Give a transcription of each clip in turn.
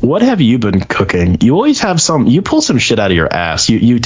what have you been cooking? You always have you pull some shit out of your ass. You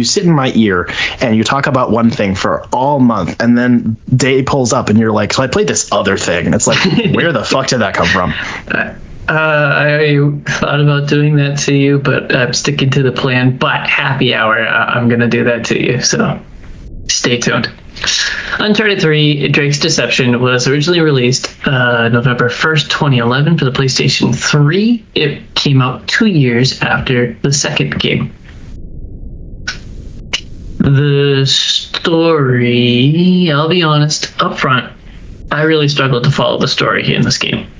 sit in my ear and you talk about one thing for all month, and then day pulls up and you're like, so I played this other thing. It's like, where the fuck did that come from? I thought about doing that to you, but I'm sticking to the plan. But happy hour, I'm going to do that to you. So stay tuned. Uncharted 3, Drake's Deception was originally released November 1st, 2011 for the PlayStation 3. It came out 2 years after the second game. The story, I'll be honest, up front, I really struggled to follow the story in this game.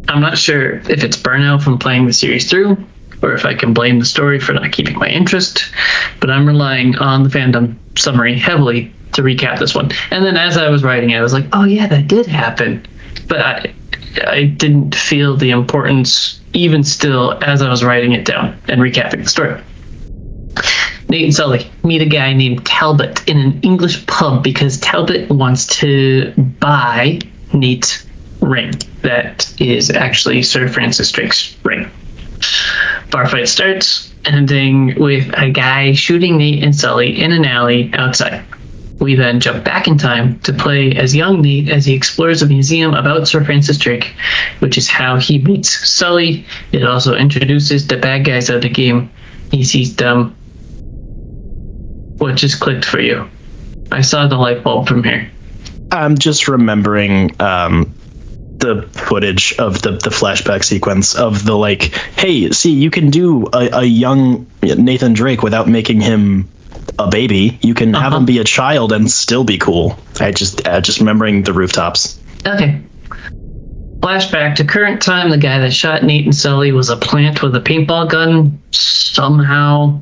I'm not sure if it's burnout from playing the series through, or if I can blame the story for not keeping my interest, but I'm relying on the fandom summary heavily to recap this one. And then as I was writing it, I was like, oh yeah, that did happen. But I didn't feel the importance, even still, as I was writing it down and recapping the story. Nate and Sully meet a guy named Talbot in an English pub because Talbot wants to buy Nate's ring. That is actually Sir Francis Drake's ring. Bar fight starts, ending with a guy shooting Nate and Sully in an alley outside. We then jump back in time to play as young Nate as he explores a museum about Sir Francis Drake, which is how he meets Sully. It also introduces the bad guys of the game. He sees them. What just clicked for you? I saw the light bulb from here. I'm just remembering the footage of the flashback sequence of the like, hey, see, you can do a young Nathan Drake without making him a baby. You can have him be a child and still be cool. I just remembering the rooftops. Okay. Flashback to current time. The guy that shot Nate and Sully was a plant with a paintball gun. Somehow,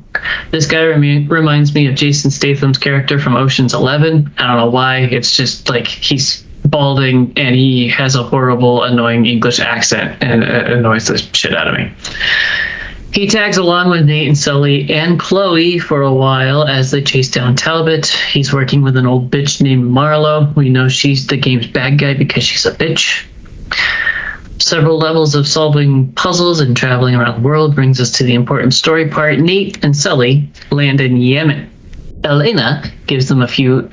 this guy reminds me of Jason Statham's character from Ocean's 11. I don't know why. It's just like he's balding and he has a horrible, annoying English accent, and it annoys the shit out of me. He tags along with Nate and Sully and Chloe for a while as they chase down Talbot. He's working with an old bitch named Marlo. We know she's the game's bad guy because she's a bitch. Several levels of solving puzzles and traveling around the world brings us to the important story part. Nate and Sully land in Yemen. Elena gives them a few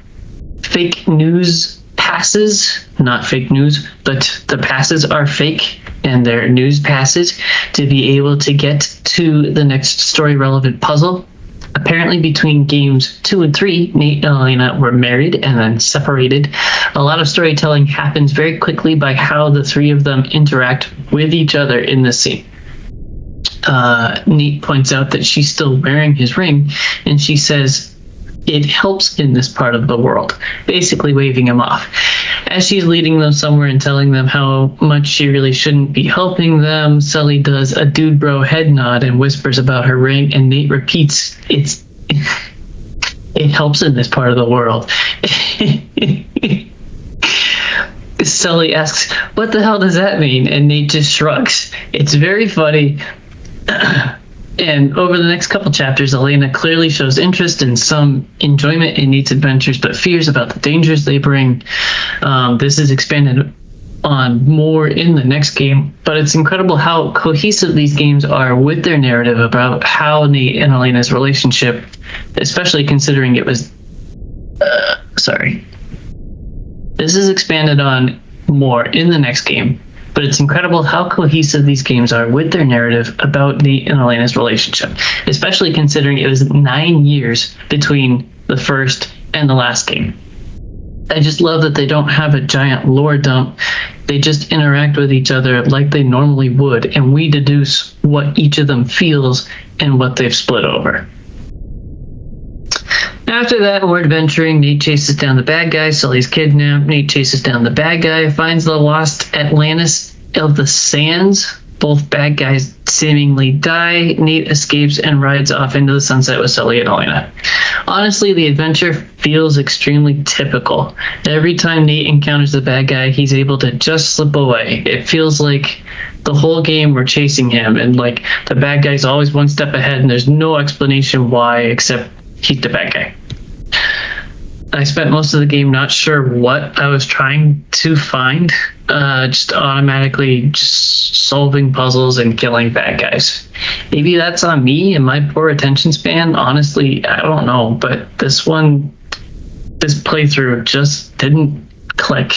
fake news passes, not fake news, but the passes are fake and they're news passes to be able to get to the next story relevant puzzle. Apparently between games 2 and 3, Nate and Elena were married and then separated. A lot of storytelling happens very quickly by how the three of them interact with each other in this scene. Nate points out that she's still wearing his ring, and she says it helps in this part of the world, basically waving him off. As she's leading them somewhere and telling them how much she really shouldn't be helping them, Sully does a dude bro head nod and whispers about her ring, and Nate repeats, it helps in this part of the world. Sully asks, what the hell does that mean? And Nate just shrugs. It's very funny. And over the next couple chapters, Elena clearly shows interest and some enjoyment in Nate's adventures, but fears about the dangers they bring. This is expanded on more in the next game, but it's incredible how cohesive these games are with their narrative about how Nate and Elena's relationship, especially considering it was... This is expanded on more in the next game, but it's incredible how cohesive these games are with their narrative about Nate and Elena's relationship, especially considering it was 9 years between the first and the last game. I just love that they don't have a giant lore dump. They just interact with each other like they normally would, and we deduce what each of them feels and what they've split over. After that, we're adventuring. Nate chases down the bad guy. Sully's kidnapped. Nate chases down the bad guy, finds the lost Atlantis of the Sands. Both bad guys seemingly die. Nate escapes and rides off into the sunset with Sully and Elena. Honestly, the adventure feels extremely typical. Every time Nate encounters the bad guy, he's able to just slip away. It feels like the whole game we're chasing him, and like the bad guy's always one step ahead, and there's no explanation why except he's the bad guy. I spent most of the game not sure what I was trying to find, just automatically just solving puzzles and killing bad guys. Maybe that's on me and my poor attention span. Honestly, I don't know, but this playthrough just didn't click.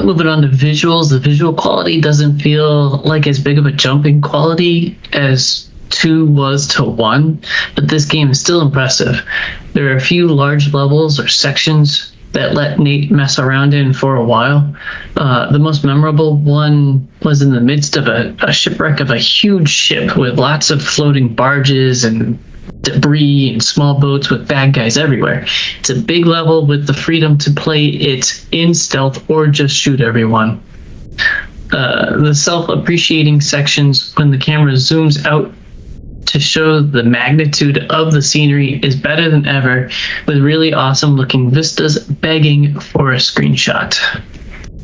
Moving on to visuals, the visual quality doesn't feel like as big of a jumping quality as 2 was to 1, but this game is still impressive. There are a few large levels or sections that let Nate mess around in for a while. The most memorable one was in the midst of a shipwreck of a huge ship with lots of floating barges and debris and small boats with bad guys everywhere. It's a big level with the freedom to play it in stealth or just shoot everyone. The self-appreciating sections when the camera zooms out to show the magnitude of the scenery is better than ever, with really awesome looking vistas begging for a screenshot.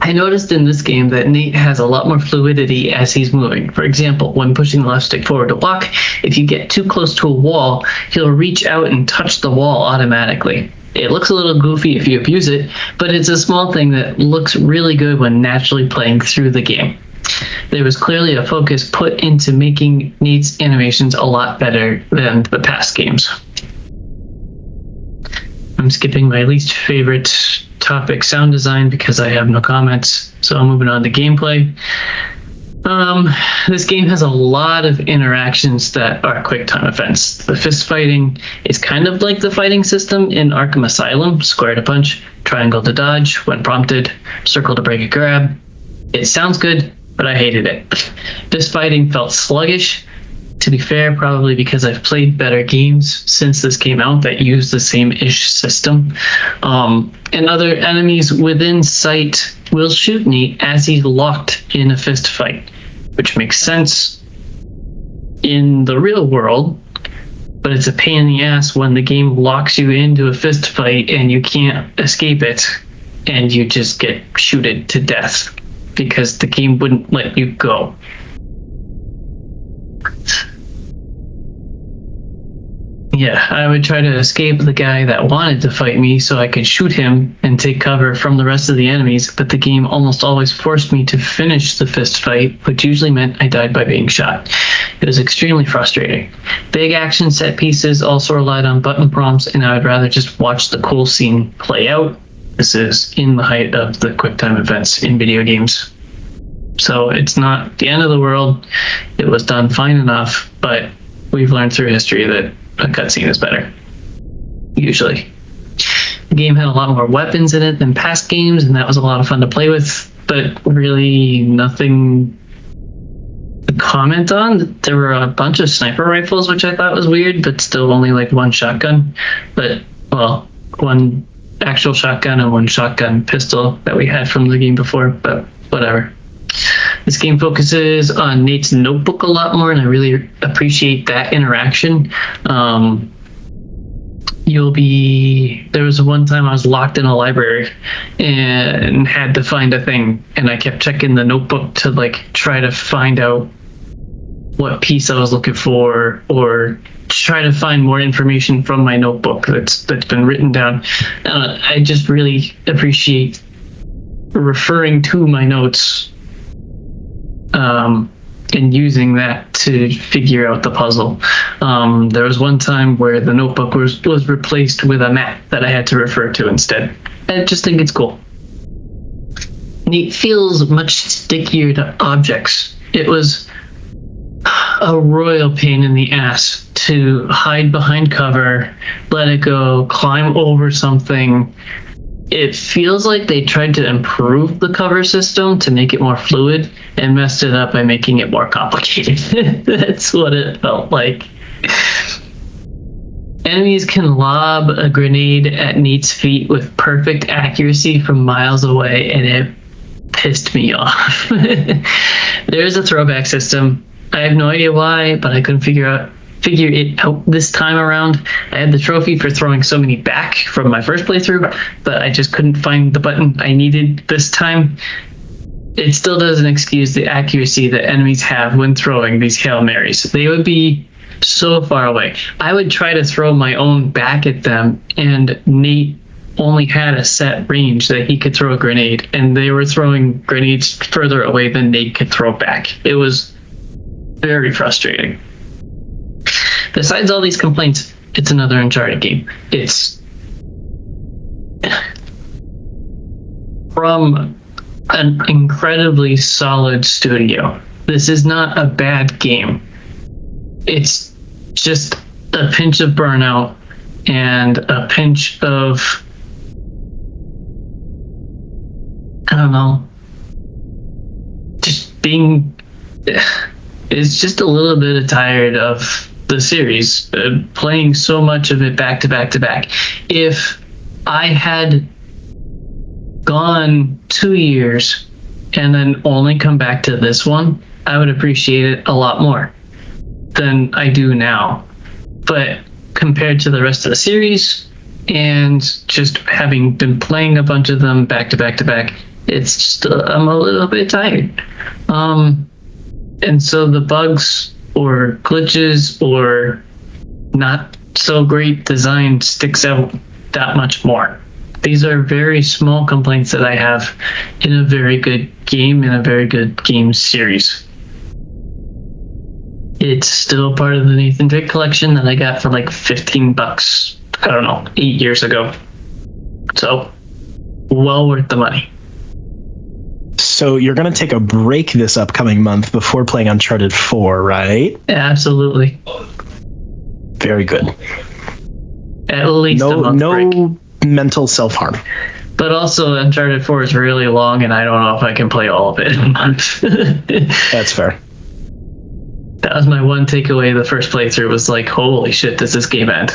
I noticed in this game that Nate has a lot more fluidity as he's moving. For example, when pushing the left stick forward to walk, if you get too close to a wall, he'll reach out and touch the wall automatically. It looks a little goofy if you abuse it, but it's a small thing that looks really good when naturally playing through the game. There was clearly a focus put into making Nate's animations a lot better than the past games. I'm skipping my least favorite topic, sound design, because I have no comments, so I'm moving on to gameplay. This game has a lot of interactions that are quick time events. The fist fighting is kind of like the fighting system in Arkham Asylum: square to punch, triangle to dodge when prompted, circle to break a grab. It sounds good, but I hated it. Fist fighting felt sluggish. To be fair, probably because I've played better games since this came out that use the same-ish system. And other enemies within sight will shoot Nate as he's locked in a fist fight, which makes sense in the real world, but it's a pain in the ass when the game locks you into a fist fight and you can't escape it, and you just get shooted to death because the game wouldn't let you go. Yeah, I would try to escape the guy that wanted to fight me so I could shoot him and take cover from the rest of the enemies, but the game almost always forced me to finish the fist fight, which usually meant I died by being shot. It was extremely frustrating. Big action set pieces also relied on button prompts, and I would rather just watch the cool scene play out. This is in the height of the QuickTime events in video games. So it's not the end of the world. It was done fine enough, but we've learned through history that a cutscene is better, usually. The game had a lot more weapons in it than past games, and that was a lot of fun to play with, but really nothing to comment on. There were a bunch of sniper rifles, which I thought was weird, but still only like one shotgun. But, well, one actual shotgun and one shotgun pistol that we had from the game before, but whatever. This game focuses on Nate's notebook a lot more, and I really appreciate that interaction. There was one time I was locked in a library and had to find a thing, and I kept checking the notebook to like try to find out what piece I was looking for, or try to find more information from my notebook that's been written down. I just really appreciate referring to my notes and using that to figure out the puzzle. There was one time where the notebook was replaced with a map that I had to refer to instead. I just think it's cool. Nate feels much stickier to objects. It was a royal pain in the ass to hide behind cover, let it go, climb over something. It feels like they tried to improve the cover system to make it more fluid and messed it up by making it more complicated. That's what it felt like. Enemies can lob a grenade at Nate's feet with perfect accuracy from miles away, and it pissed me off. There's a throwback system. I have no idea why, but I couldn't figure it out this time around. I had the trophy for throwing so many back from my first playthrough, but I just couldn't find the button I needed this time. It still doesn't excuse the accuracy that enemies have when throwing these Hail Marys. They would be so far away. I would try to throw my own back at them, and Nate only had a set range that he could throw a grenade, and they were throwing grenades further away than Nate could throw back. It was very frustrating. Besides all these complaints, it's another Uncharted game. It's from an incredibly solid studio. This is not a bad game. It's just a pinch of burnout and a pinch of, I don't know, just being, it's just a little bit tired of the series, playing so much of it back to back to back. If I had gone 2 years and then only come back to this one, I would appreciate it a lot more than I do now. But compared to the rest of the series and just having been playing a bunch of them back to back to back, it's just I'm a little bit tired. And so the bugs or glitches or not so great design sticks out that much more. These are very small complaints that I have in a very good game, in a very good game series. It's still part of the Nathan Drake collection that I got for like $15, I don't know, 8 years ago. So, well worth the money. So you're going to take a break this upcoming month before playing Uncharted 4, right? Absolutely. Very good. At least a month break. Mental self-harm. But also, Uncharted 4 is really long, and I don't know if I can play all of it in a month. That's fair. That was my one takeaway the first playthrough, was like, holy shit, does this game end?